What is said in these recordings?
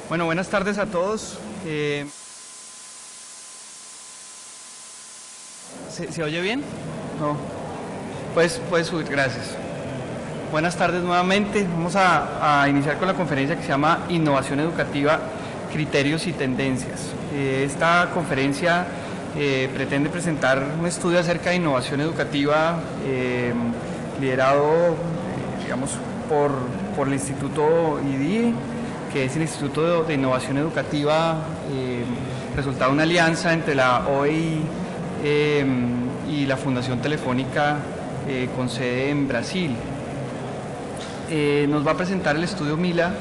Bueno, buenas tardes a todos. ¿Se oye bien? No. Puedes subir, gracias. Buenas tardes nuevamente. Vamos a iniciar con la conferencia que se llama Innovación Educativa, Criterios y Tendencias. Esta conferencia pretende presentar un estudio acerca de innovación educativa liderado, digamos, por el Instituto IDIE, que es el Instituto de Innovación Educativa, resultado de una alianza entre la OEI y la Fundación Telefónica con sede en Brasil. Nos va a presentar el estudio Mila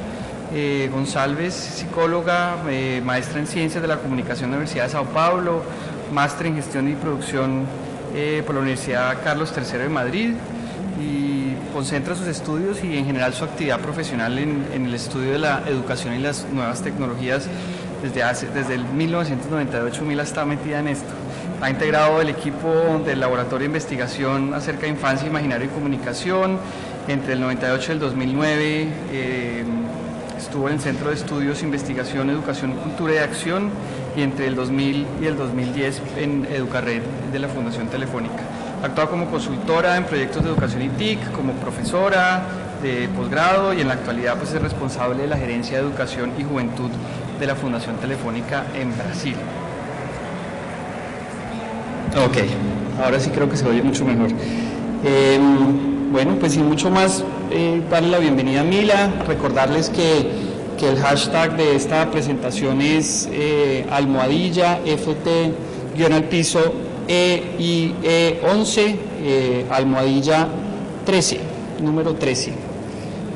González, psicóloga, maestra en Ciencias de la Comunicación de la Universidad de Sao Paulo, máster en Gestión y Producción por la Universidad Carlos III de Madrid, y concentra sus estudios y en general su actividad profesional en el estudio de la educación y las nuevas tecnologías. Desde el 1998 Mila está metida en esto. Ha integrado el equipo del Laboratorio de Investigación acerca de Infancia, Imaginario y Comunicación. Entre el 98 y el 2009 estuvo en el Centro de Estudios, Investigación, Educación, Cultura y Acción, y entre el 2000 y el 2010 en Educarred de la Fundación Telefónica. Ha actuado como consultora en proyectos de educación y TIC, como profesora de posgrado, y en la actualidad pues, es responsable de la Gerencia de Educación y Juventud de la Fundación Telefónica en Brasil. Ok, ahora sí creo que se oye mucho mejor. Bueno, pues sin mucho más, darle la bienvenida a Mila, recordarles que el hashtag de esta presentación es almohadilla FT-al-piso EIE11 almohadilla 13, número 13.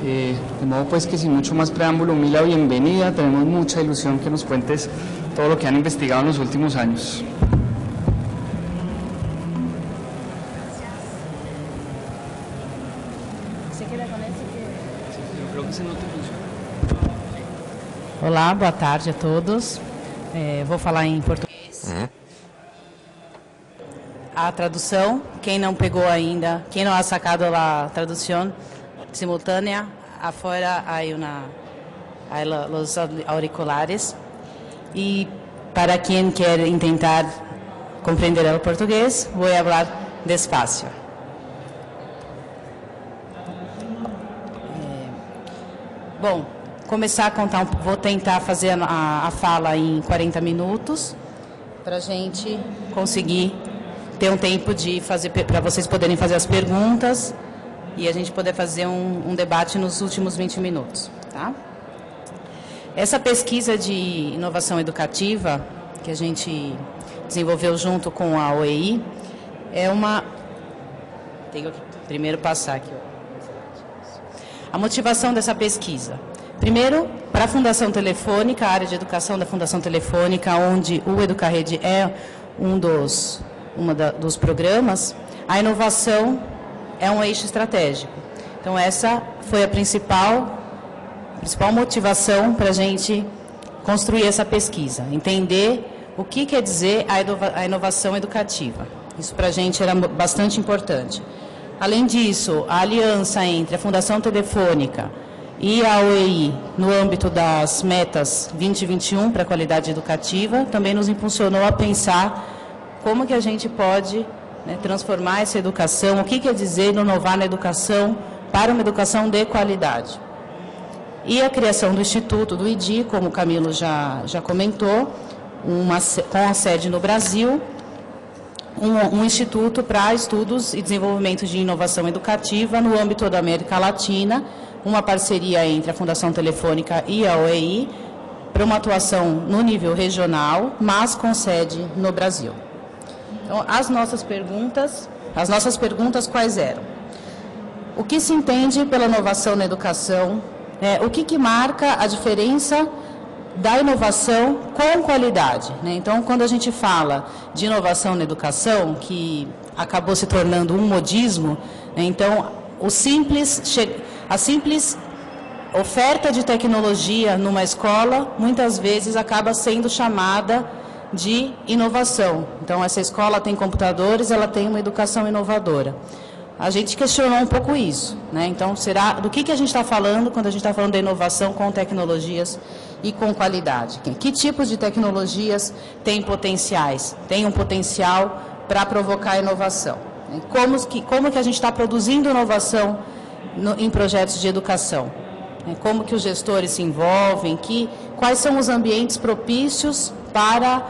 De modo pues que sin mucho más preámbulo, Mila, bienvenida, tenemos mucha ilusión que nos cuentes todo lo que han investigado en los últimos años. Olá, boa tarde a todos. Vou falar em português. A tradução, quem não pegou ainda, quem não ha sacado a tradução simultânea, afuera hay los auriculares. E para quem quer tentar compreender o português, vou falar despacio. Bom, começar a contar, vou tentar fazer a fala em 40 minutos, para a gente conseguir ter um tempo de fazer, para vocês poderem fazer as perguntas e a gente poder fazer um debate nos últimos 20 minutos. Tá? Essa pesquisa de inovação educativa, que a gente desenvolveu junto com a OEI, é uma... Tenho que primeiro passar aqui. A motivação dessa pesquisa. Primeiro, para a Fundação Telefônica, a área de educação da Fundação Telefônica, onde o Educarred é um dos programas, a inovação é um eixo estratégico. Então, essa foi a principal motivação para a gente construir essa pesquisa, entender o que quer dizer a inovação educativa. Isso para a gente era bastante importante. Além disso, a aliança entre a Fundação Telefônica e a OEI, no âmbito das metas 2021 para a qualidade educativa, também nos impulsionou a pensar como que a gente pode transformar essa educação, o que quer dizer inovar na educação para uma educação de qualidade. E a criação do Instituto, do IDI, como o Camilo já comentou, com a sede no Brasil, um instituto para estudos e desenvolvimento de inovação educativa no âmbito da América Latina, uma parceria entre a Fundação Telefônica e a OEI, para uma atuação no nível regional, mas com sede no Brasil. Então, as nossas perguntas quais eram? O que se entende pela inovação na educação? O que marca a diferença da inovação com qualidade? Então, quando a gente fala de inovação na educação, que acabou se tornando um modismo, então, a simples oferta de tecnologia numa escola, muitas vezes acaba sendo chamada de inovação. Então, essa escola tem computadores, ela tem uma educação inovadora. a gente questionou um pouco isso, né? Então, do que a gente está falando quando a gente está falando da inovação com tecnologias e com qualidade? Que tipos de tecnologias têm potenciais? Tem um potencial para provocar inovação? Como que a gente está produzindo inovação em projetos de educação? Como que os gestores se envolvem? Quais são os ambientes propícios para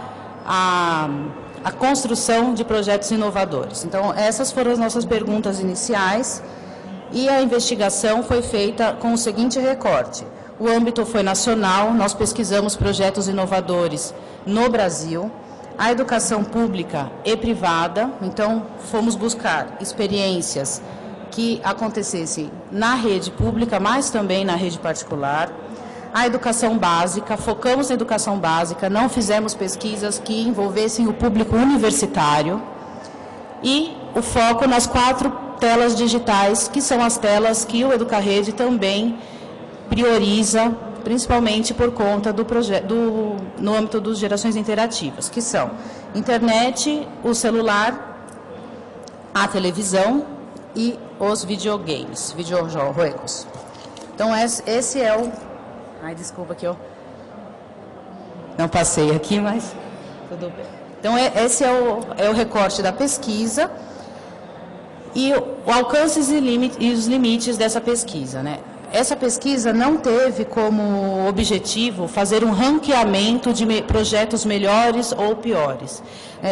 a construção de projetos inovadores? Então, essas foram as nossas perguntas iniciais e a investigação foi feita com o seguinte recorte. O âmbito foi nacional, nós pesquisamos projetos inovadores no Brasil, a educação pública e privada, então fomos buscar experiências que acontecessem na rede pública, mas também na rede particular. A educação básica, focamos na educação básica, não fizemos pesquisas que envolvessem o público universitário. E o foco nas 4 telas digitais, que são as telas que o Educarede também prioriza, principalmente por conta no âmbito das gerações interativas, que são internet, o celular, a televisão e os videogames, videojogos. Então, esse é o... Ai, desculpa que eu não passei aqui, mas tudo bem. Então, esse é o recorte da pesquisa e o alcance e os limites dessa pesquisa, né? Essa pesquisa não teve como objetivo fazer um ranqueamento de projetos melhores ou piores.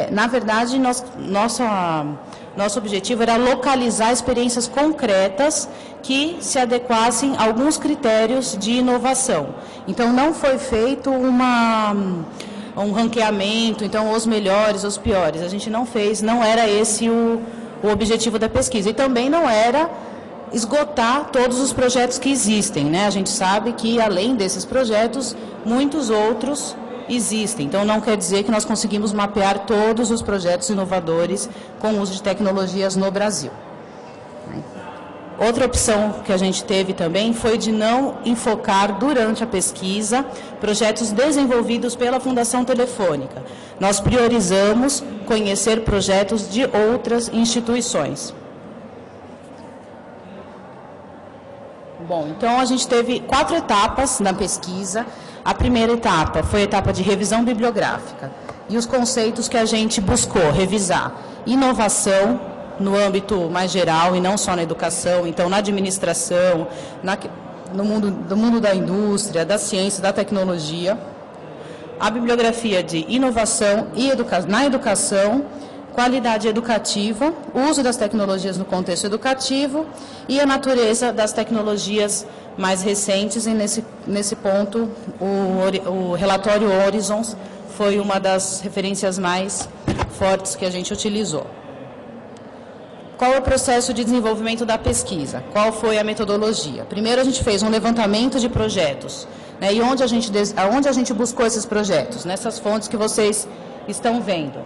Na verdade, nosso objetivo era localizar experiências concretas que se adequassem a alguns critérios de inovação. Então, não foi feito um ranqueamento, então, os melhores, os piores. A gente não fez, não era esse o objetivo da pesquisa. E também não era esgotar todos os projetos que existem, né? A gente sabe que, além desses projetos, muitos outros existem. Então, não quer dizer que nós conseguimos mapear todos os projetos inovadores com o uso de tecnologias no Brasil. Outra opção que a gente teve também foi de não enfocar, durante a pesquisa, projetos desenvolvidos pela Fundação Telefônica. Nós priorizamos conhecer projetos de outras instituições. Bom, então a gente teve 4 etapas na pesquisa. A primeira etapa foi a etapa de revisão bibliográfica. E os conceitos que a gente buscou revisar: inovação, no âmbito mais geral e não só na educação, então na administração, no mundo da indústria, da ciência, da tecnologia. A bibliografia de inovação e na educação, qualidade educativa, uso das tecnologias no contexto educativo e a natureza das tecnologias mais recentes. E nesse ponto, o relatório Horizons foi uma das referências mais fortes que a gente utilizou. Qual é o processo de desenvolvimento da pesquisa? Qual foi a metodologia? Primeiro, a gente fez um levantamento de projetos, né, e onde a gente buscou esses projetos? Nessas fontes que vocês estão vendo.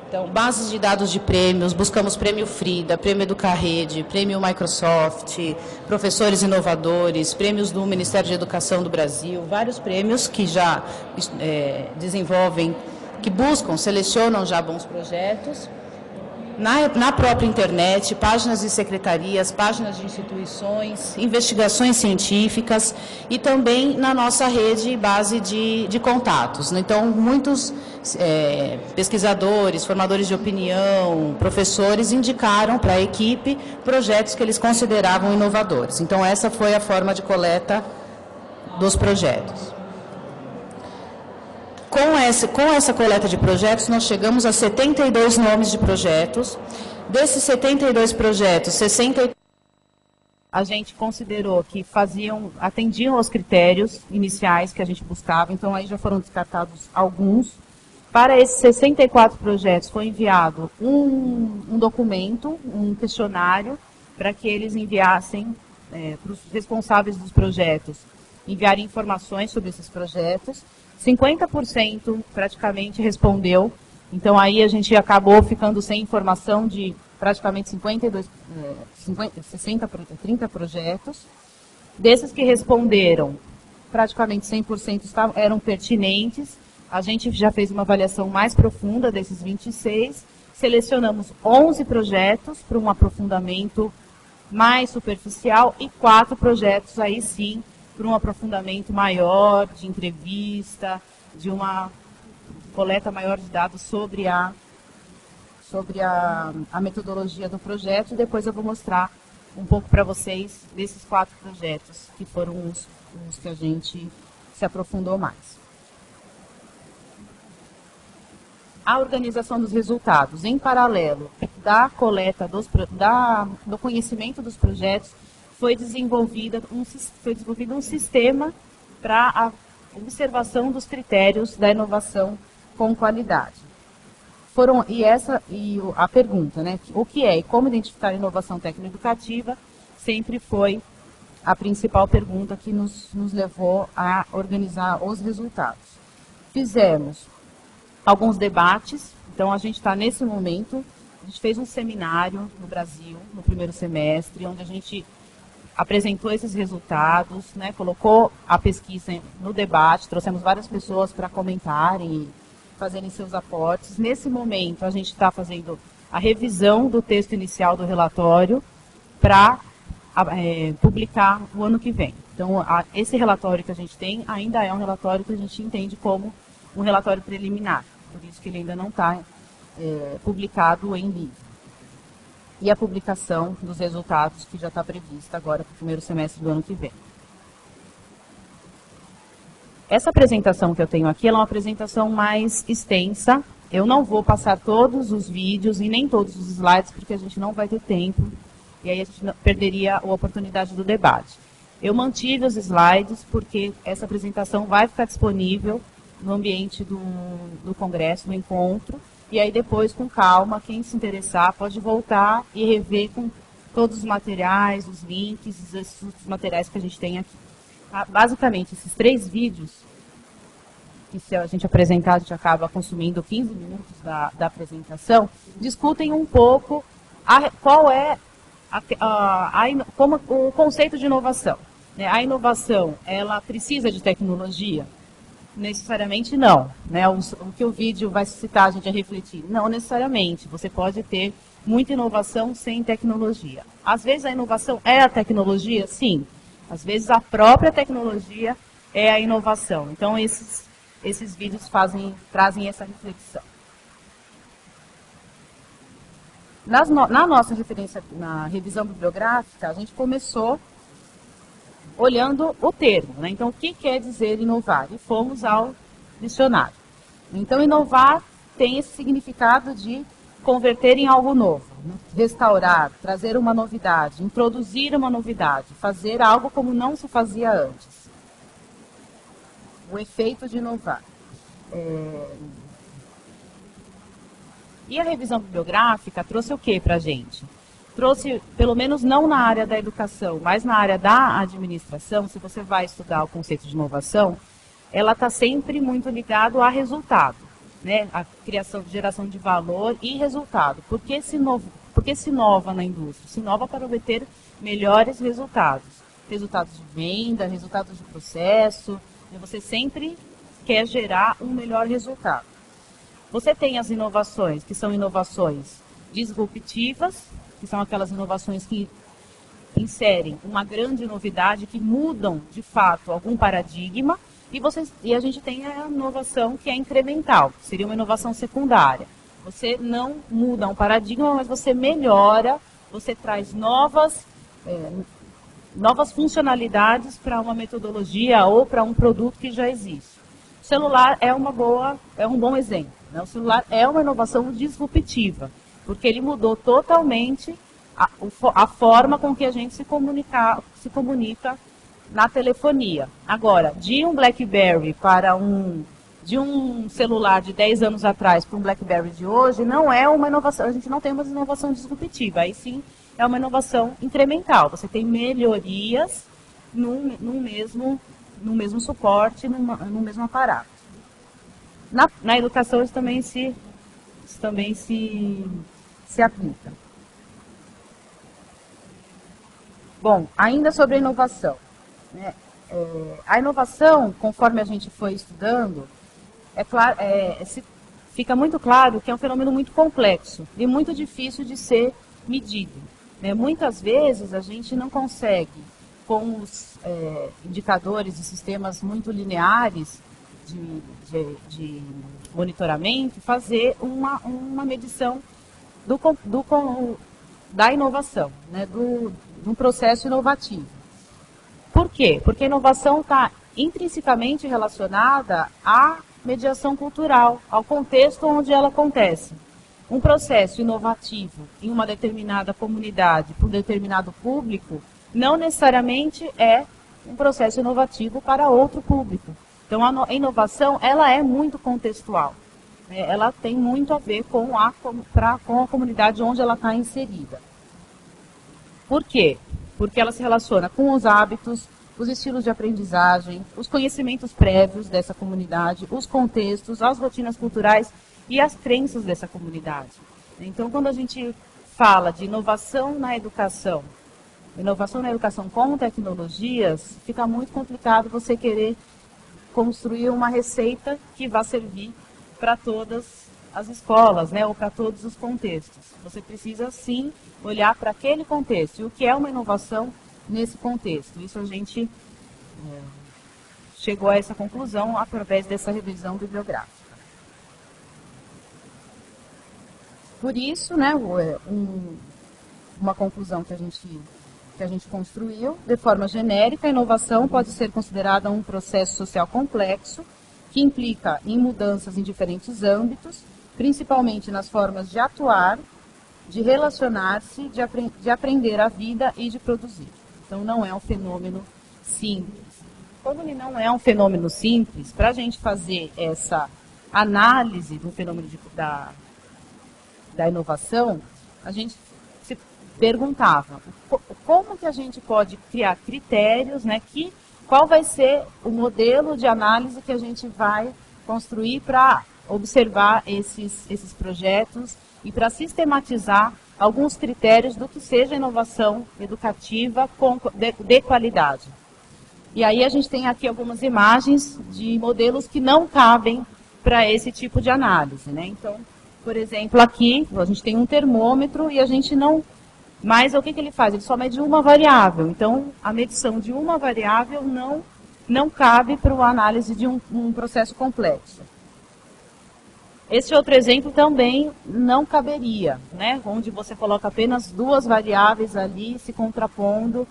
Então, bases de dados de prêmios, buscamos prêmio Frida, prêmio Educarede, prêmio Microsoft, professores inovadores, prêmios do Ministério de Educação do Brasil, vários prêmios que já desenvolvem, que buscam, selecionam já bons projetos. Na própria internet, páginas de secretarias, páginas de instituições, investigações científicas e também na nossa rede base de contatos. Então, muitos pesquisadores, formadores de opinião, professores indicaram para a equipe projetos que eles consideravam inovadores. Então, essa foi a forma de coleta dos projetos. Com essa coleta de projetos, nós chegamos a 72 nomes de projetos. Desses 72 projetos, 60 a gente considerou que atendiam aos critérios iniciais que a gente buscava, então aí já foram descartados alguns. Para esses 64 projetos foi enviado um documento, um questionário, para que eles enviassem para os responsáveis dos projetos, enviarem informações sobre esses projetos. 50% praticamente respondeu, então aí a gente acabou ficando sem informação de praticamente 30 projetos. Desses que responderam, praticamente 100% eram pertinentes. A gente já fez uma avaliação mais profunda desses 26, selecionamos 11 projetos para um aprofundamento mais superficial, e 4 projetos aí sim, para um aprofundamento maior, de entrevista, de uma coleta maior de dados sobre a metodologia do projeto, e depois eu vou mostrar um pouco para vocês desses 4 projetos, que foram os que a gente se aprofundou mais. A organização dos resultados, em paralelo da coleta do conhecimento dos projetos, foi desenvolvido um sistema para a observação dos critérios da inovação com qualidade. A pergunta, né, o que é e como identificar a inovação tecno-educativa, sempre foi a principal pergunta que nos levou a organizar os resultados. Fizemos alguns debates, então a gente está nesse momento, a gente fez um seminário no Brasil, no primeiro semestre, onde a gente apresentou esses resultados, né, colocou a pesquisa no debate, trouxemos várias pessoas para comentarem e fazerem seus aportes. Nesse momento, a gente está fazendo a revisão do texto inicial do relatório para publicar o ano que vem. Então, esse relatório que a gente tem ainda é um relatório que a gente entende como um relatório preliminar, por isso que ele ainda não está publicado em livro. E a publicação dos resultados que já está prevista agora para o primeiro semestre do ano que vem. Essa apresentação que eu tenho aqui, ela é uma apresentação mais extensa. Eu não vou passar todos os vídeos e nem todos os slides, porque a gente não vai ter tempo, e aí a gente perderia a oportunidade do debate. Eu mantive os slides, porque essa apresentação vai ficar disponível no ambiente do congresso, do encontro, e aí depois, com calma, quem se interessar pode voltar e rever com todos os materiais, os links, os materiais que a gente tem aqui. Basicamente, esses 3 vídeos, que se a gente apresentar, a gente acaba consumindo 15 minutos da apresentação, discutem um pouco qual é como o conceito de inovação. Né? A inovação, ela precisa de tecnologia? Necessariamente não. Né? O que o vídeo vai citar a gente a refletir? Não necessariamente. Você pode ter muita inovação sem tecnologia. Às vezes a inovação é a tecnologia? Sim. Às vezes a própria tecnologia é a inovação. Então esses vídeos trazem essa reflexão. Na nossa referência, na revisão bibliográfica, a gente começou olhando o termo, né? Então, o que quer dizer inovar? E fomos ao dicionário. Então, inovar tem esse significado de converter em algo novo, né? Restaurar, trazer uma novidade, introduzir uma novidade, fazer algo como não se fazia antes. O efeito de inovar. E a revisão bibliográfica trouxe o que para a gente? Trouxe, pelo menos não na área da educação, mas na área da administração, se você vai estudar o conceito de inovação, ela está sempre muito ligado a resultado, né? A criação, geração de valor e resultado. Por que se inova na indústria? Se inova para obter melhores resultados. Resultados de venda, resultados de processo, e você sempre quer gerar um melhor resultado. Você tem as inovações, que são inovações disruptivas, que são aquelas inovações que inserem uma grande novidade, que mudam, de fato, algum paradigma, e a gente tem a inovação que é incremental, que seria uma inovação secundária. Você não muda um paradigma, mas você melhora, você traz novas funcionalidades para uma metodologia ou para um produto que já existe. O celular é um bom exemplo, né? O celular é uma inovação disruptiva, porque ele mudou totalmente a forma com que a gente se comunica na telefonia. Agora, de um BlackBerry de um celular de 10 anos atrás para um BlackBerry de hoje, não é uma inovação, a gente não tem uma inovação disruptiva, aí sim é uma inovação incremental. Você tem melhorias no mesmo suporte, no mesmo aparato. Na educação isso também se aplica. Bom, ainda sobre a inovação. Né? A inovação, conforme a gente foi estudando, fica muito claro que é um fenômeno muito complexo e muito difícil de ser medido. né? Muitas vezes a gente não consegue, com os indicadores e sistemas muito lineares de monitoramento, fazer uma medição da inovação, né? De um processo inovativo. Por quê? Porque a inovação está intrinsecamente relacionada à mediação cultural, ao contexto onde ela acontece. Um processo inovativo em uma determinada comunidade, para um determinado público, não necessariamente é um processo inovativo para outro público. Então, a inovação, ela é muito contextual, né? Ela tem muito a ver com a comunidade onde ela está inserida. Por quê? Porque ela se relaciona com os hábitos, os estilos de aprendizagem, os conhecimentos prévios dessa comunidade, os contextos, as rotinas culturais e as crenças dessa comunidade. Então, quando a gente fala de inovação na educação com tecnologias, fica muito complicado você querer construir uma receita que vá servir para todas as escolas, né, ou para todos os contextos. Você precisa, sim, olhar para aquele contexto. E o que é uma inovação nesse contexto? Isso a gente chegou a essa conclusão através dessa revisão bibliográfica. Por isso, né, uma conclusão que a gente construiu, de forma genérica, a inovação pode ser considerada um processo social complexo que implica em mudanças em diferentes âmbitos, principalmente nas formas de atuar, de relacionar-se, de aprender a vida e de produzir. Então, não é um fenômeno simples. Como ele não é um fenômeno simples, para a gente fazer essa análise do fenômeno da inovação, a gente se perguntava como que a gente pode criar critérios, né, qual vai ser o modelo de análise que a gente vai construir para observar esses projetos e para sistematizar alguns critérios do que seja inovação educativa de qualidade. E aí a gente tem aqui algumas imagens de modelos que não cabem para esse tipo de análise, né? Então, por exemplo, aqui a gente tem um termômetro e a gente não... Mas o que ele faz? Ele só mede uma variável. Então, a medição de uma variável não cabe para a análise de um processo complexo. Esse outro exemplo também não caberia, né? Onde você coloca apenas duas variáveis ali se contrapondo.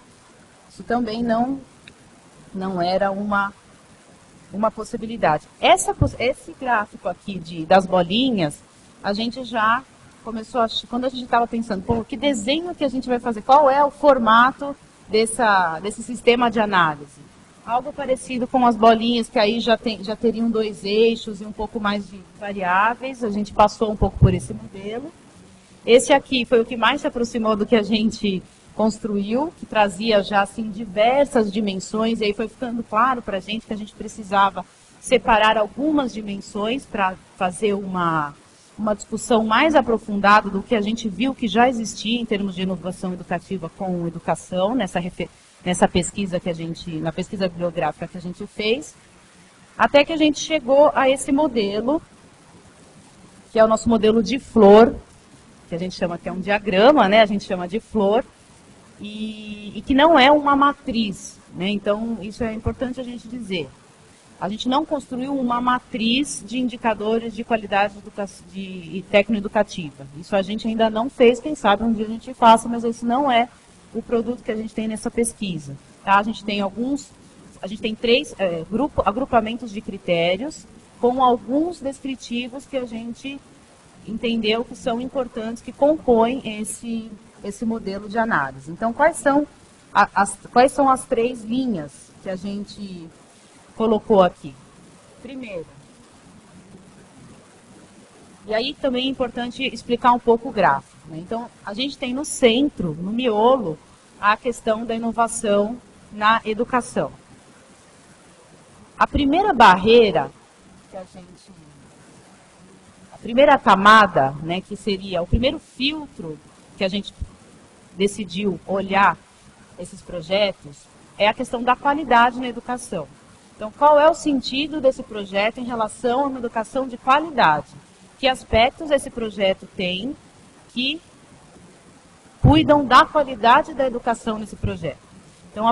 Isso também não era uma possibilidade. Esse gráfico aqui das bolinhas, a gente já começou quando a gente estava pensando, que desenho que a gente vai fazer? Qual é o formato desse sistema de análise? Algo parecido com as bolinhas, que aí já teriam dois eixos e um pouco mais de variáveis. A gente passou um pouco por esse modelo. Esse aqui foi o que mais se aproximou do que a gente construiu, que trazia já assim diversas dimensões, e aí foi ficando claro para a gente que a gente precisava separar algumas dimensões para fazer uma discussão mais aprofundada do que a gente viu que já existia em termos de inovação educativa com educação, nessa pesquisa na pesquisa bibliográfica que a gente fez, até que a gente chegou a esse modelo, que é o nosso modelo de flor, que a gente chama que é um diagrama, né? A gente chama de flor, e que não é uma matriz, né? Então, isso é importante a gente dizer. A gente não construiu uma matriz de indicadores de qualidade técnico-educativa. Isso a gente ainda não fez, quem sabe um dia a gente faça, mas esse não é o produto que a gente tem nessa pesquisa. Tá? A gente tem três agrupamentos de critérios com alguns descritivos que a gente entendeu que são importantes, que compõem esse modelo de análise. Então, quais são as três linhas que a gente colocou aqui? Primeiro, e aí também é importante explicar um pouco o gráfico, né? Então, a gente tem no centro, no miolo, a questão da inovação na educação. A primeira barreira a primeira camada, né, que seria o primeiro filtro que a gente decidiu olhar esses projetos, é a questão da qualidade na educação. Então, qual é o sentido desse projeto em relação a uma educação de qualidade? Que aspectos esse projeto tem que cuidam da qualidade da educação nesse projeto. Então,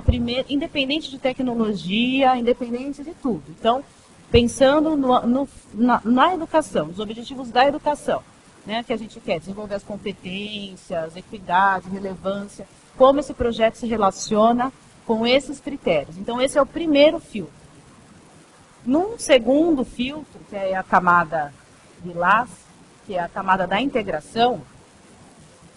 independente de tecnologia, independente de tudo. Então, pensando na educação, os objetivos da educação, né, que a gente quer desenvolver as competências, equidade, relevância, como esse projeto se relaciona com esses critérios. Então, esse é o primeiro filtro. Num segundo filtro, que é a camada lilás, que é a camada da integração,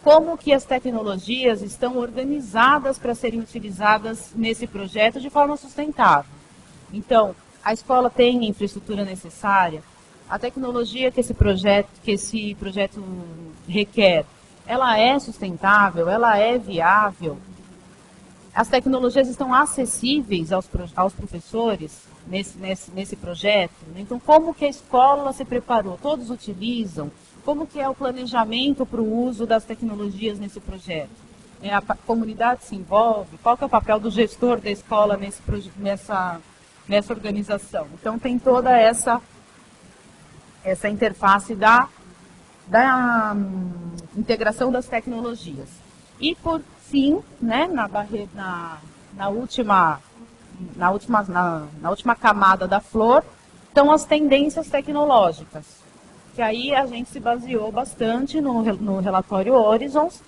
como que as tecnologias estão organizadas para serem utilizadas nesse projeto de forma sustentável. Então, a escola tem a infraestrutura necessária, a tecnologia que esse projeto requer, ela é sustentável, ela é viável, as tecnologias estão acessíveis aos professores nesse projeto. Então, como que a escola se preparou? Todos utilizam? Como que é o planejamento para o uso das tecnologias nesse projeto? A comunidade se envolve? Qual que é o papel do gestor da escola nessa organização? Então, tem toda essa interface da integração das tecnologias. E, por fim, né, na última camada da flor, estão as tendências tecnológicas, que aí a gente se baseou bastante no relatório Horizons,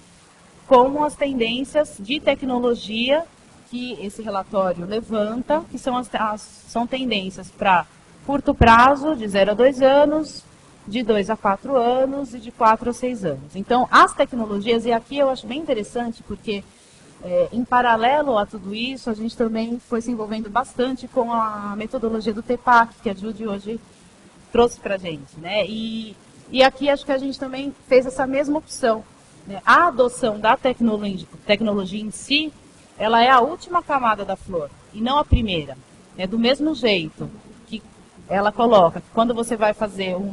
como as tendências de tecnologia que esse relatório levanta, que são tendências para curto prazo, de 0 a 2 anos, de 2 a 4 anos e de 4 a 6 anos. Então, as tecnologias, e aqui eu acho bem interessante, porque em paralelo a tudo isso, a gente também foi se envolvendo bastante com a metodologia do TEPAC, que a Judy hoje trouxe para a gente, né? E aqui acho que a gente também fez essa mesma opção, né? A adoção da tecnologia em si, ela é a última camada da flor, e não a primeira. Né? Do mesmo jeito que ela coloca que quando você vai fazer o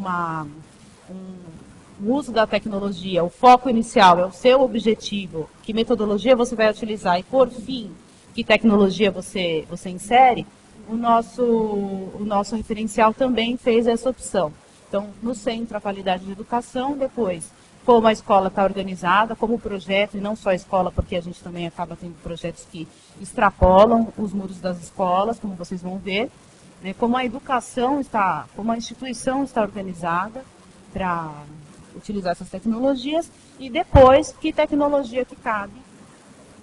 uso da tecnologia, o foco inicial é o seu objetivo, que metodologia você vai utilizar e, por fim, que tecnologia você insere, o nosso referencial também fez essa opção. Então, no centro, a qualidade de educação, depois, como a escola está organizada, como o projeto, e não só a escola, porque a gente também acaba tendo projetos que extrapolam os muros das escolas, como vocês vão ver, né, como a educação como a instituição está organizada para utilizar essas tecnologias, e depois, que tecnologia que cabe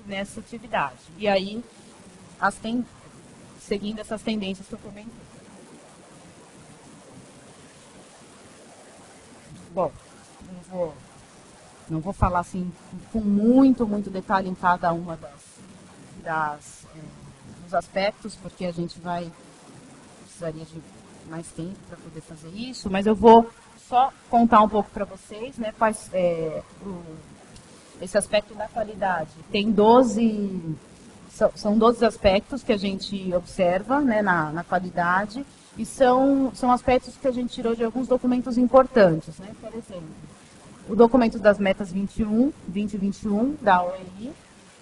nessa atividade. E aí, seguindo essas tendências que eu comentei. Bom, não vou falar assim com muito detalhe em cada uma dos aspectos, porque a gente precisaria de mais tempo para poder fazer isso, mas eu vou só contar um pouco para vocês, né, esse aspecto da qualidade. Tem são 12 aspectos que a gente observa, né, na qualidade, e são aspectos que a gente tirou de alguns documentos importantes, né, por exemplo, o documento das metas 2021 da OEI,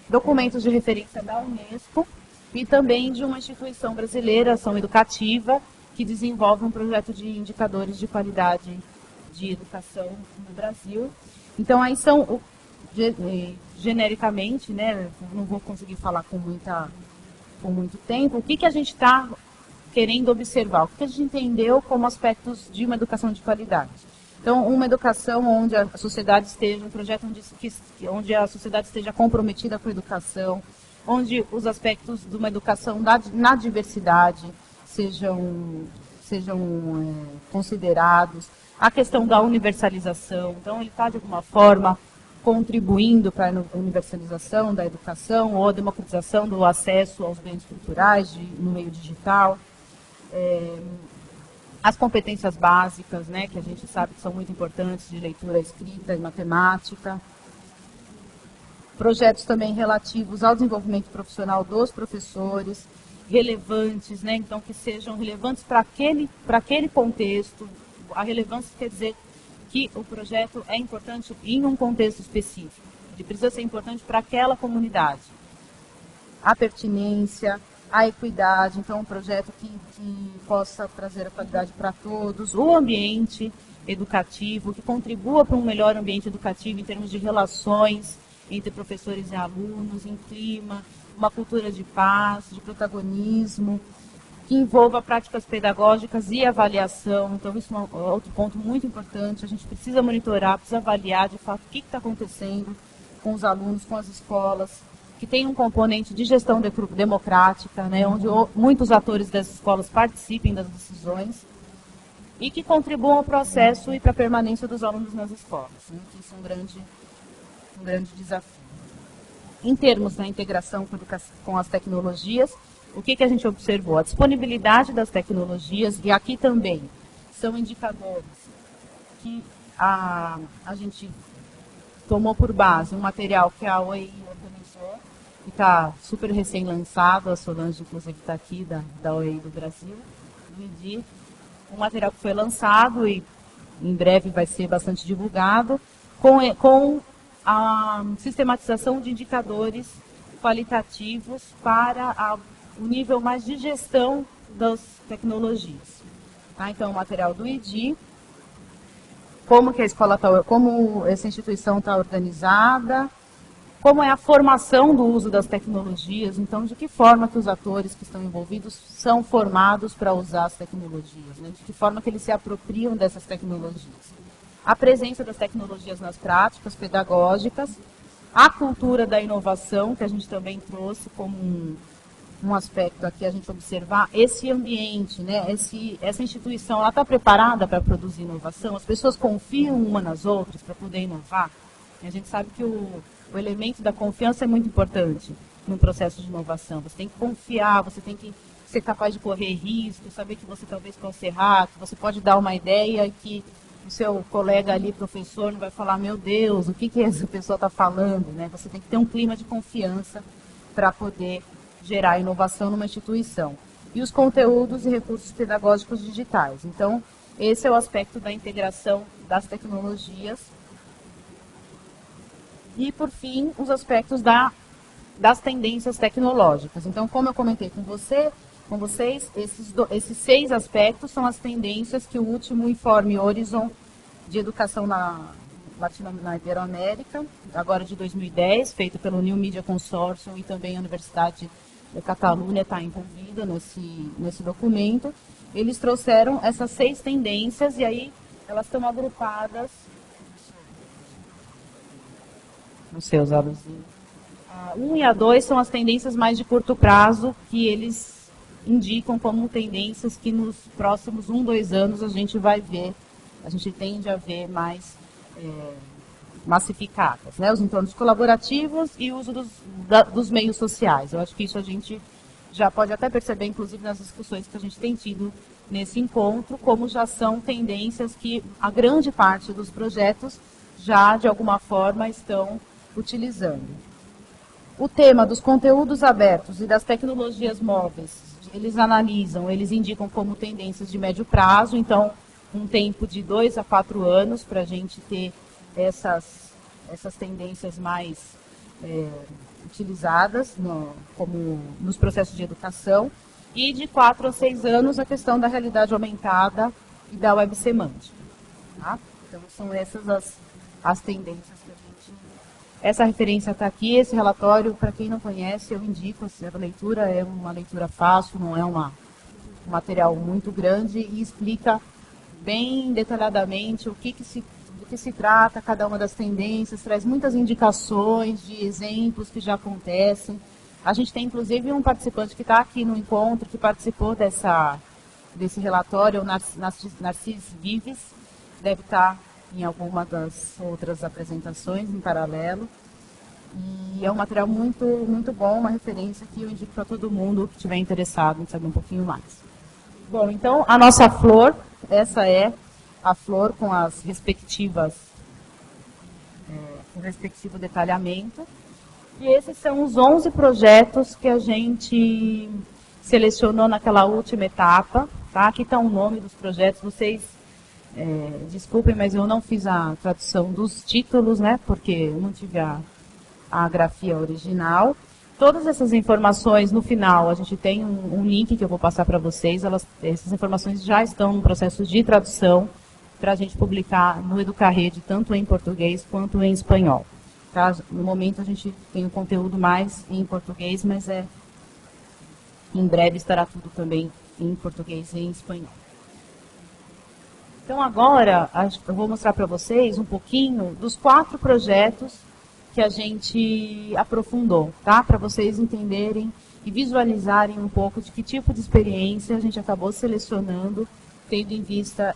documentos de referência da Unesco e também de uma instituição brasileira, Ação Educativa, que desenvolve um projeto de indicadores de qualidade de educação no Brasil. Então, aí são, genericamente, né, não vou conseguir falar com muito tempo, o que a gente está querendo observar, o que a gente entendeu como aspectos de uma educação de qualidade. Então, uma educação onde a sociedade esteja, um projeto onde a sociedade esteja comprometida com a educação, onde os aspectos de uma educação na diversidade sejam considerados, a questão da universalização. Então, ele está, de alguma forma, contribuindo para a universalização da educação ou a democratização do acesso aos bens culturais no meio digital. As competências básicas, né, que a gente sabe que são muito importantes, de leitura, escrita e matemática. Projetos também relativos ao desenvolvimento profissional dos professores, relevantes, né, então que sejam relevantes para aquele contexto. A relevância quer dizer que o projeto é importante em um contexto específico. Ele precisa ser importante para aquela comunidade. A pertinência, a equidade, então um projeto que possa trazer a qualidade para todos, o ambiente educativo, que contribua para um melhor ambiente educativo em termos de relações entre professores e alunos, em clima, uma cultura de paz, de protagonismo, que envolva práticas pedagógicas e avaliação. Então, isso é outro ponto muito importante. A gente precisa monitorar, precisa avaliar, de fato, o que está acontecendo com os alunos, com as escolas, que tem um componente de gestão democrática, né, onde muitos atores das escolas participem das decisões e que contribuam ao processo e para a permanência dos alunos nas escolas. Né? Isso é um grande desafio. Em termos da integração com as tecnologias, o que a gente observou? A disponibilidade das tecnologias, e aqui também são indicadores que a gente tomou por base um material que a OEI organizou, que está super recém-lançado, a Solange, inclusive, está aqui, da OEI do Brasil, do IDI, um material que foi lançado e em breve vai ser bastante divulgado, com a sistematização de indicadores qualitativos para o nível mais de gestão das tecnologias. Tá? Então, o material do IDI, como que a escola como essa instituição está organizada, como é a formação do uso das tecnologias, então de que forma que os atores que estão envolvidos são formados para usar as tecnologias, né? De que forma que eles se apropriam dessas tecnologias. A presença das tecnologias nas práticas pedagógicas, a cultura da inovação, que a gente também trouxe como um aspecto aqui, a gente observar esse ambiente, né? Essa instituição, ela está preparada para produzir inovação? As pessoas confiam uma nas outras para poder inovar? E a gente sabe que o elemento da confiança é muito importante no processo de inovação. Você tem que confiar, você tem que ser capaz de correr risco, saber que você talvez possa errar, que você pode dar uma ideia e que o seu colega ali, professor, não vai falar, meu Deus, o que essa pessoa está falando, né? Você tem que ter um clima de confiança para poder gerar inovação numa instituição. E os conteúdos e recursos pedagógicos digitais. Então, esse é o aspecto da integração das tecnologias. E, por fim, os aspectos das tendências tecnológicas. Então, como eu comentei com vocês, esses 6 aspectos são as tendências que o último informe Horizon de Educação na Iberoamérica, agora de 2010, feito pelo New Media Consortium e também a Universidade da Catalunha está envolvida nesse documento. Eles trouxeram essas 6 tendências e aí elas estão agrupadas nos seus aluzinhos. A 1 e a 2 são as tendências mais de curto prazo, que eles indicam como tendências que nos próximos 1, 2 anos a gente tende a ver mais massificadas, né? Os entornos colaborativos e o uso dos meios sociais. Eu acho que isso a gente já pode até perceber, inclusive nas discussões que a gente tem tido nesse encontro, como já são tendências que a grande parte dos projetos já, de alguma forma, estão utilizando. O tema dos conteúdos abertos e das tecnologias móveis, eles analisam, eles indicam como tendências de médio prazo, então um tempo de 2 a 4 anos para a gente ter essas tendências mais utilizadas como nos processos de educação, e de 4 a 6 anos a questão da realidade aumentada e da web semântica. Tá? Então são essas as tendências que a gente... Essa referência está aqui, esse relatório, para quem não conhece, eu indico, a leitura é uma leitura fácil, não é um material muito grande e explica bem detalhadamente do que se trata cada uma das tendências, traz muitas indicações de exemplos que já acontecem. A gente tem, inclusive, um participante que está aqui no encontro, que participou desse relatório, o Narcís Vives, deve estar em alguma das outras apresentações em paralelo. E é um material muito, muito bom, uma referência que eu indico para todo mundo que estiver interessado em saber um pouquinho mais. Bom, então, a nossa flor, essa é a flor com as respectivas, o respectivo detalhamento. E esses são os 11 projetos que a gente selecionou naquela última etapa. Tá? Aqui está o nome dos projetos. Vocês desculpem, mas eu não fiz a tradução dos títulos, né? Porque eu não tive a grafia original. Todas essas informações, no final, a gente tem um link que eu vou passar para vocês. Essas informações já estão no processo de tradução para a gente publicar no Educarrede, tanto em português quanto em espanhol. Tá? No momento a gente tem o conteúdo mais em português, mas em breve estará tudo também em português e em espanhol. Então agora eu vou mostrar para vocês um pouquinho dos 4 projetos que a gente aprofundou, tá? Para vocês entenderem e visualizarem um pouco de que tipo de experiência a gente acabou selecionando, tendo em vista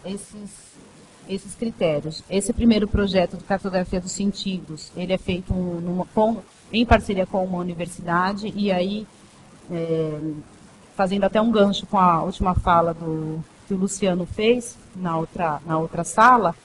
esses critérios. Esse primeiro projeto de cartografia dos sentidos, ele é feito em parceria com uma universidade, e aí, fazendo até um gancho com a última fala que o Luciano fez na outra sala,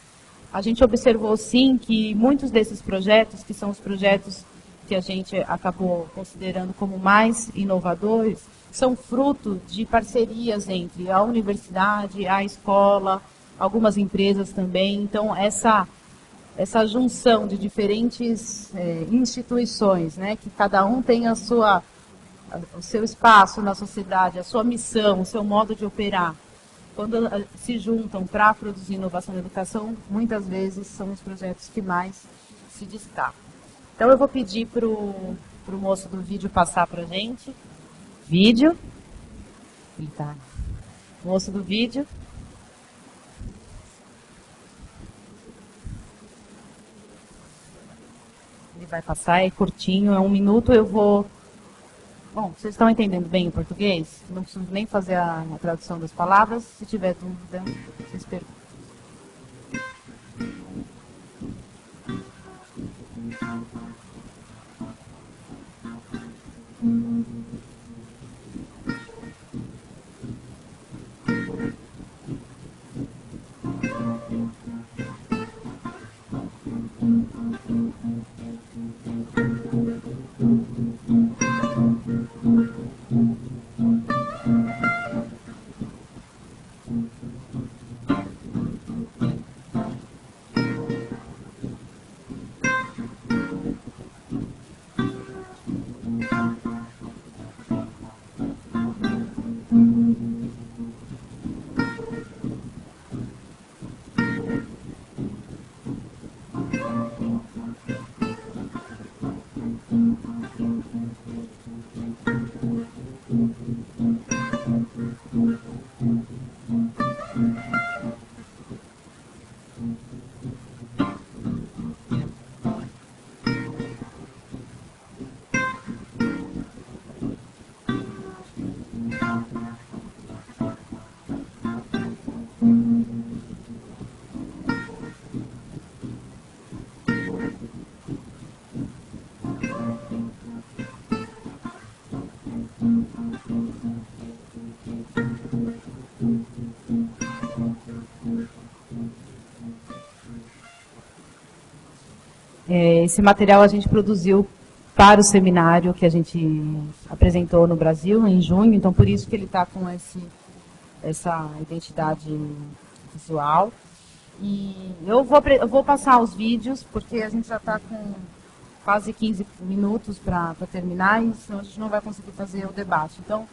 a gente observou sim que muitos desses projetos, que são os projetos que a gente acabou considerando como mais inovadores, são fruto de parcerias entre a universidade, a escola, algumas empresas também. Então, essa junção de diferentes instituições, né, que cada um tem o seu espaço na sociedade, a sua missão, o seu modo de operar, quando se juntam para produzir inovação na educação, muitas vezes são os projetos que mais se destacam. Então, eu vou pedir para o moço do vídeo passar para a gente. Vídeo. Tá. Moço do vídeo. Ele vai passar, é curtinho, é 1 minuto. Eu vou... Bom, vocês estão entendendo bem o português? Não preciso nem fazer a tradução das palavras. Se tiver dúvida, vocês perguntam. Esse material a gente produziu para o seminário que a gente apresentou no Brasil em junho, então por isso que ele está com essa identidade visual. E eu vou passar os vídeos, porque a gente já está com quase 15 minutos para terminar, e senão a gente não vai conseguir fazer o debate. Então,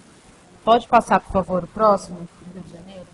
pode passar, por favor, o próximo, Rio de Janeiro.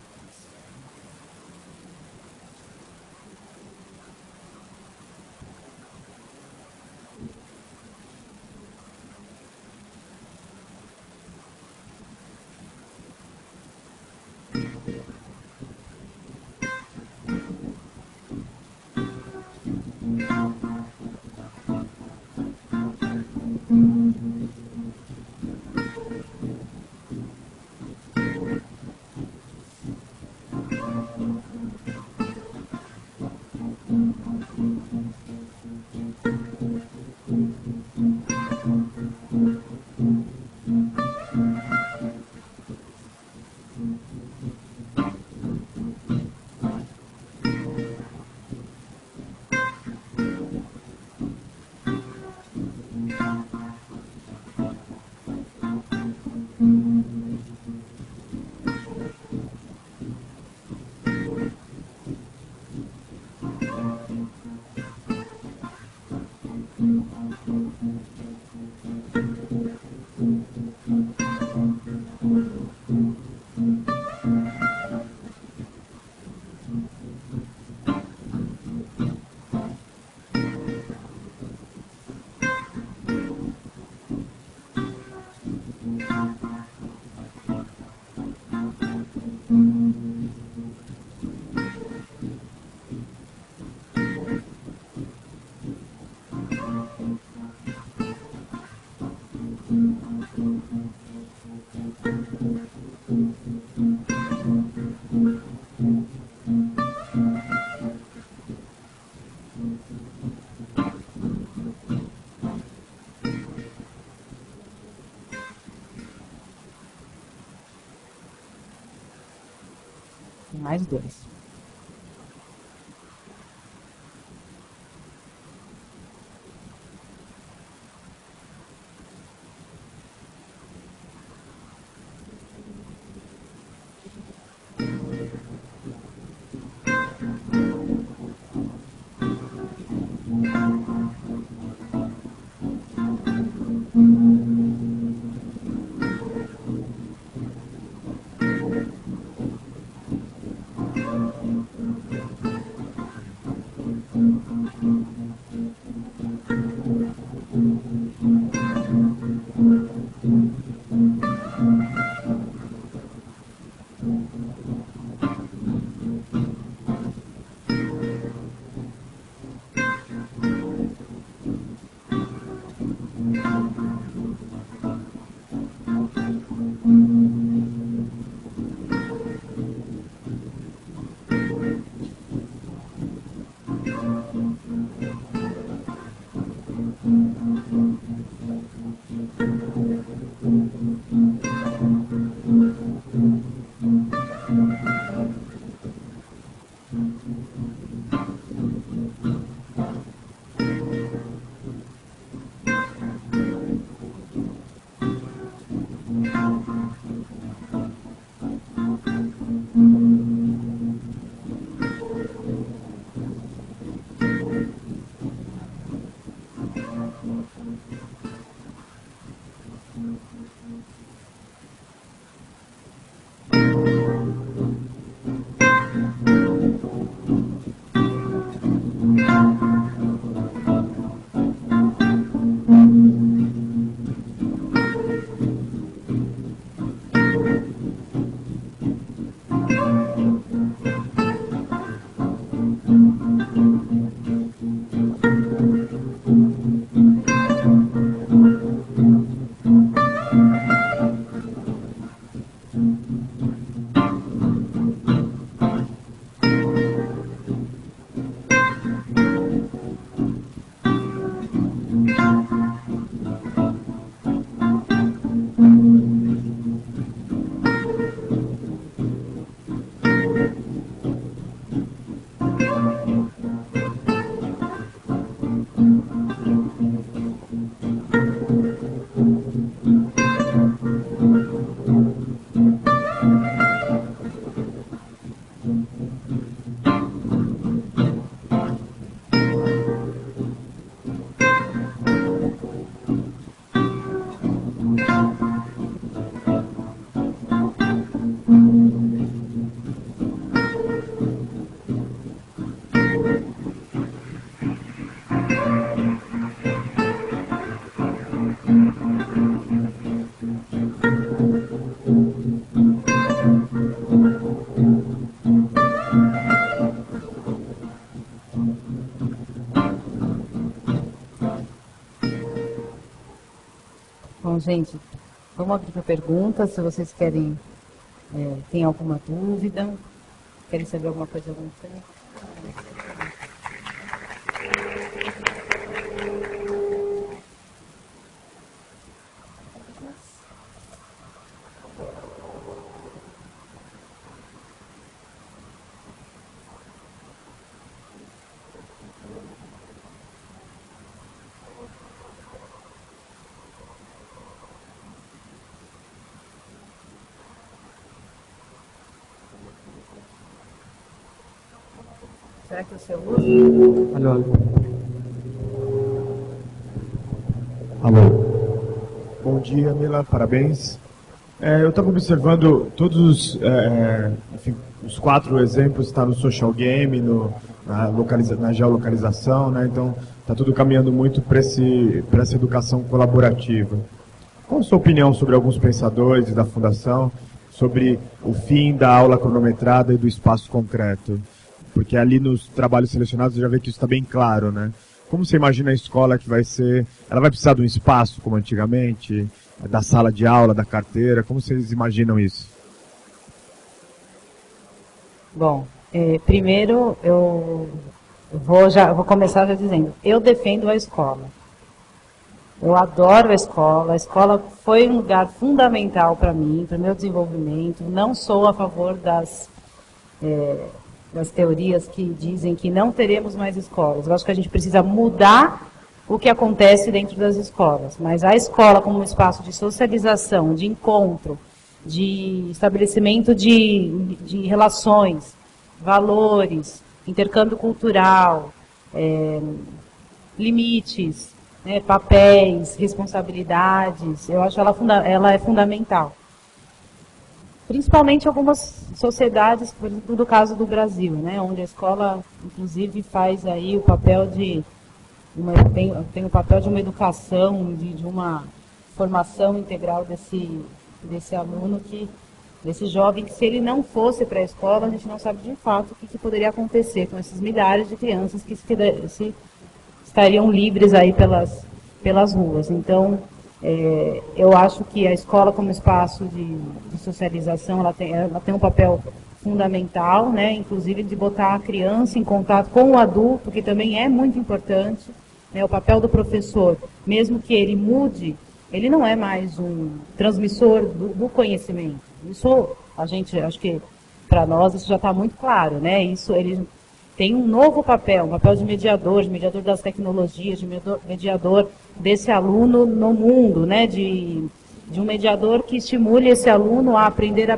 Mais 2. Bom, gente, vamos abrir para perguntas, se vocês querem, tem alguma dúvida, querem saber alguma coisa, algum tempo. Será que o seu uso? Alô, alô. Alô. Bom dia, Mila, parabéns. Eu estava observando todos enfim, os 4 exemplos, está no social game, na geolocalização, né? Então está tudo caminhando muito para essa educação colaborativa. Qual a sua opinião sobre alguns pensadores da Fundação, sobre o fim da aula cronometrada e do espaço concreto? Porque ali nos trabalhos selecionados você já vê que isso está bem claro, né? Como você imagina a escola que vai ser... Ela vai precisar de um espaço, como antigamente, da sala de aula, da carteira? Como vocês imaginam isso? Bom, primeiro eu vou começar já dizendo, eu defendo a escola. Eu adoro a escola foi um lugar fundamental para mim, para o meu desenvolvimento. Não sou a favor das teorias que dizem que não teremos mais escolas. Eu acho que a gente precisa mudar o que acontece dentro das escolas. Mas a escola como um espaço de socialização, de encontro, de estabelecimento de relações, valores, intercâmbio cultural, limites, né, papéis, responsabilidades, eu acho ela é fundamental. Principalmente algumas sociedades, por exemplo, do caso do Brasil, né, onde a escola, inclusive, faz aí o papel tem o papel de uma educação, de uma formação integral desse aluno, desse jovem, que se ele não fosse para a escola, a gente não sabe de fato o que poderia acontecer com esses milhares de crianças que se estariam livres aí pelas ruas. Então, eu acho que a escola como espaço de socialização, ela tem um papel fundamental, né, inclusive de botar a criança em contato com o adulto, que também é muito importante, né, o papel do professor, mesmo que ele mude, ele não é mais um transmissor do conhecimento. Isso, acho que para nós isso já está muito claro, né, ele tem um novo papel, um papel de mediador das tecnologias, de mediador desse aluno no mundo, né, de um mediador que estimule esse aluno a aprender a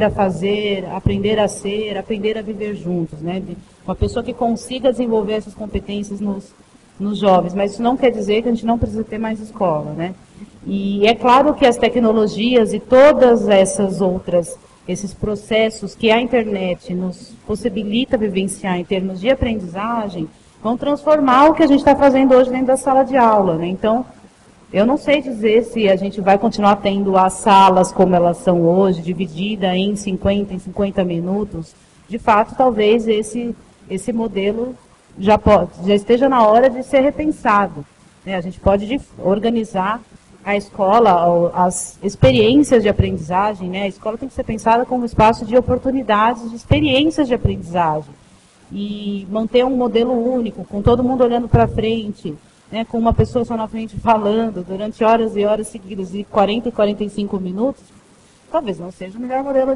fazer, aprender a ser, aprender a viver juntos, né, uma pessoa que consiga desenvolver essas competências nos jovens, mas isso não quer dizer que a gente não precisa ter mais escola, né, e é claro que as tecnologias e todas esses processos que a internet nos possibilita vivenciar em termos de aprendizagem, vão transformar o que a gente está fazendo hoje dentro da sala de aula, né? Então, eu não sei dizer se a gente vai continuar tendo as salas como elas são hoje, dividida em 50 minutos. De fato, talvez esse modelo já esteja na hora de ser repensado, né? A gente pode organizar a escola, as experiências de aprendizagem, né? A escola tem que ser pensada como um espaço de oportunidades, de experiências de aprendizagem. E manter um modelo único, com todo mundo olhando para frente, né, com uma pessoa só na frente falando durante horas e horas seguidas, de 40 e 45 minutos, talvez não seja o melhor modelo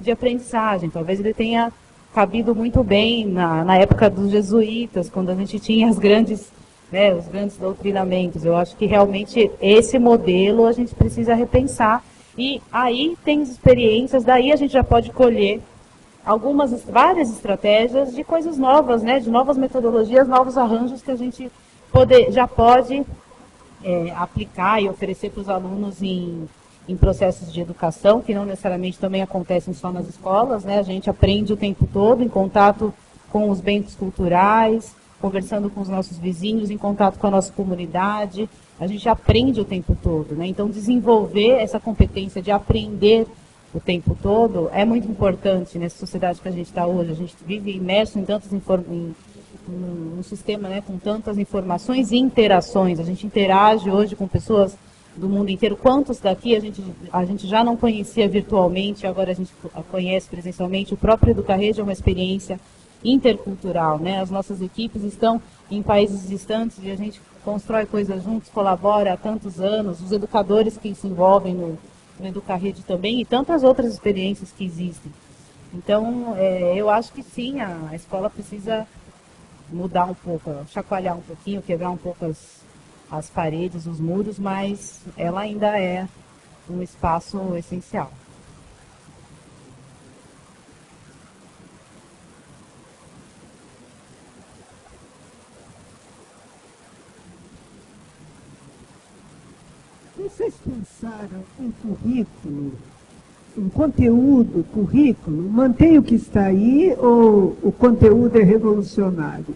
de aprendizagem. Talvez ele tenha cabido muito bem na época dos jesuítas, quando a gente tinha os grandes doutrinamentos. Eu acho que realmente esse modelo a gente precisa repensar. E aí tem experiências, daí a gente já pode colher várias estratégias de coisas novas, né, de novas metodologias, novos arranjos que a gente já pode aplicar e oferecer para os alunos em processos de educação, que não necessariamente também acontecem só nas escolas, né, a gente aprende o tempo todo em contato com os bens culturais, conversando com os nossos vizinhos, em contato com a nossa comunidade, a gente aprende o tempo todo, né, então desenvolver essa competência de aprender o tempo todo é muito importante nessa sociedade que a gente está hoje. A gente vive imerso em tantas um sistema, né, com tantas informações e interações. A gente interage hoje com pessoas do mundo inteiro. Quantos daqui a gente já não conhecia virtualmente, agora a gente conhece presencialmente. O próprio Educarrede é uma experiência intercultural, né? As nossas equipes estão em países distantes e a gente constrói coisas juntos, colabora há tantos anos. Os educadores que se envolvem no Educarrede também, e tantas outras experiências que existem. Então, eu acho que sim, a escola precisa mudar um pouco, chacoalhar um pouquinho, quebrar um pouco as paredes, os muros, mas ela ainda é um espaço essencial. Vocês pensaram em currículo, em conteúdo, currículo? Mantém o que está aí ou o conteúdo é revolucionário?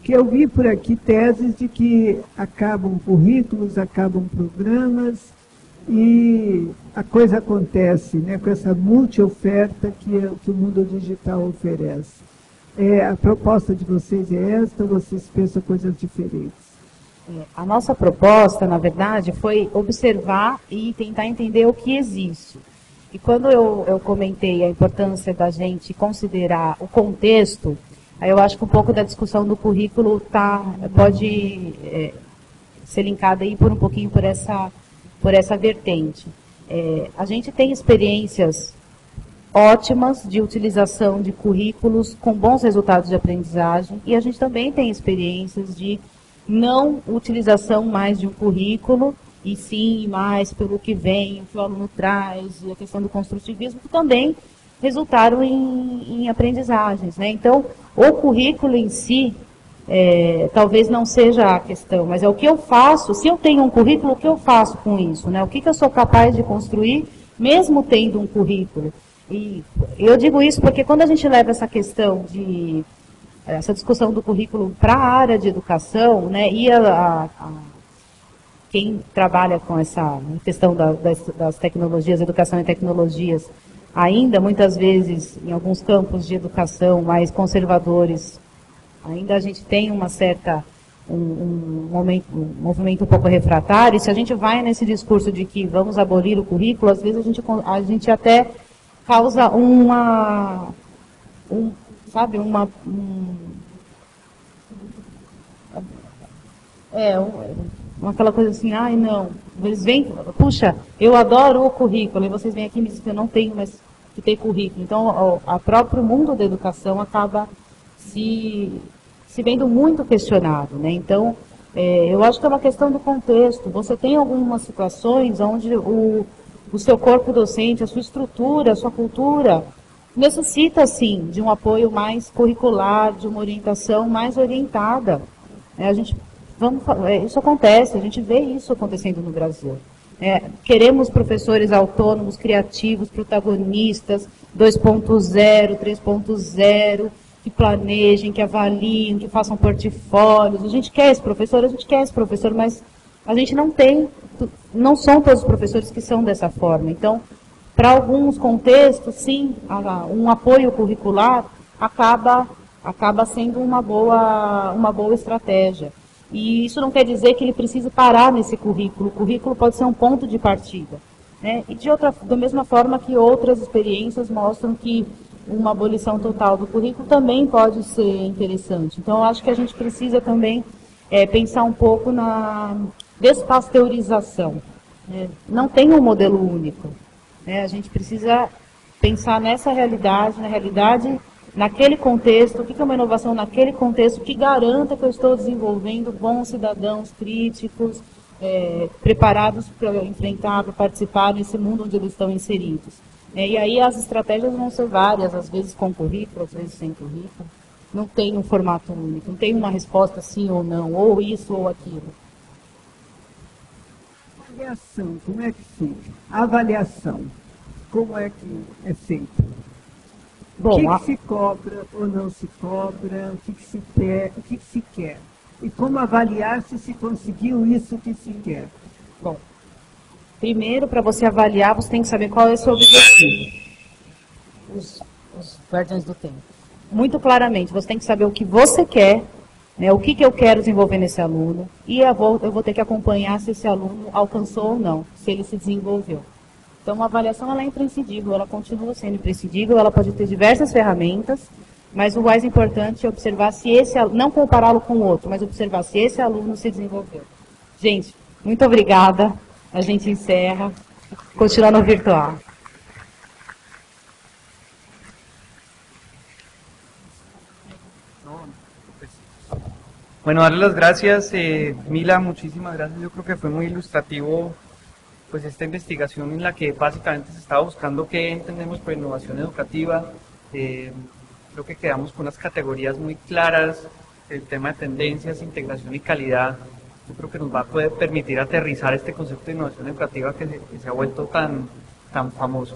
Que eu vi por aqui teses de que acabam currículos, acabam programas e a coisa acontece, né, com essa multi-oferta que o mundo digital oferece. A proposta de vocês é esta ou vocês pensam coisas diferentes? A nossa proposta, na verdade, foi observar e tentar entender o que existe. E quando eu comentei a importância da gente considerar o contexto, aí eu acho que um pouco da discussão do currículo pode ser linkada aí por um pouquinho por essa vertente. A gente tem experiências ótimas de utilização de currículos com bons resultados de aprendizagem e a gente também tem experiências de não utilização mais de um currículo e sim mais pelo que vem, o que o aluno traz, a questão do construtivismo, que também resultaram em aprendizagens, né? Então, o currículo em si, talvez não seja a questão, mas é o que eu faço, se eu tenho um currículo, o que eu faço com isso, né? O que eu sou capaz de construir, mesmo tendo um currículo. E eu digo isso porque quando a gente leva essa questão essa discussão do currículo para a área de educação, né, e quem trabalha com essa questão das tecnologias, educação e tecnologias, ainda muitas vezes em alguns campos de educação mais conservadores, ainda a gente tem uma certa um movimento um pouco refratário, e se a gente vai nesse discurso de que vamos abolir o currículo, às vezes a gente até causa aquela coisa assim, ai não, eles vêm, puxa, eu adoro o currículo, e vocês vêm aqui e me dizem que eu não tenho mais que ter currículo. Então, o próprio mundo da educação acaba se vendo muito questionado, né? Então, eu acho que é uma questão do contexto. Você tem algumas situações onde o seu corpo docente, a sua estrutura, a sua cultura, necessita, sim, de um apoio mais curricular, de uma orientação mais orientada. Isso acontece, a gente vê isso acontecendo no Brasil. Queremos professores autônomos, criativos, protagonistas, 2.0, 3.0, que planejem, que avaliem, que façam portfólios. A gente quer esse professor, mas a gente não são todos os professores que são dessa forma. Então, para alguns contextos, sim, um apoio curricular acaba sendo uma boa estratégia. E isso não quer dizer que ele precise parar nesse currículo. O currículo pode ser um ponto de partida, né? E da mesma forma que outras experiências mostram que uma abolição total do currículo também pode ser interessante. Então, eu acho que a gente precisa também pensar um pouco na despasteurização. Não tem um modelo único. A gente precisa pensar nessa realidade, naquele contexto, o que é uma inovação naquele contexto que garanta que eu estou desenvolvendo bons cidadãos críticos, preparados para enfrentar, para participar nesse mundo onde eles estão inseridos. E aí as estratégias vão ser várias, às vezes com currículo, às vezes sem currículo. Não tem um formato único, não tem uma resposta sim ou não, ou isso ou aquilo. Avaliação, como é que fica? Avaliação, como é que é feita? Bom, o que se cobra ou não se cobra, o que se quer? E como avaliar se conseguiu isso que se quer? Bom, primeiro, para você avaliar, você tem que saber qual é o seu objetivo. Os guardiões do tempo. Muito claramente, você tem que saber o que você quer, né, o que eu quero desenvolver nesse aluno, e eu vou ter que acompanhar se esse aluno alcançou ou não, se ele se desenvolveu. Então, uma avaliação ela é imprescindível, ela continua sendo imprescindível, ela pode ter diversas ferramentas, mas o mais importante é observar se não compará-lo com o outro, mas observar se esse aluno se desenvolveu. Gente, muito obrigada. A gente encerra. Continua no virtual. Bueno, darle las gracias, Mila, muchísimas gracias. Yo creo que fue muy ilustrativo pues esta investigación en la que básicamente se estaba buscando qué entendemos por innovación educativa. Creo que quedamos con unas categorías muy claras, el tema de tendencias, integración y calidad. Yo creo que nos va a poder permitir aterrizar este concepto de innovación educativa que se ha vuelto tan famoso.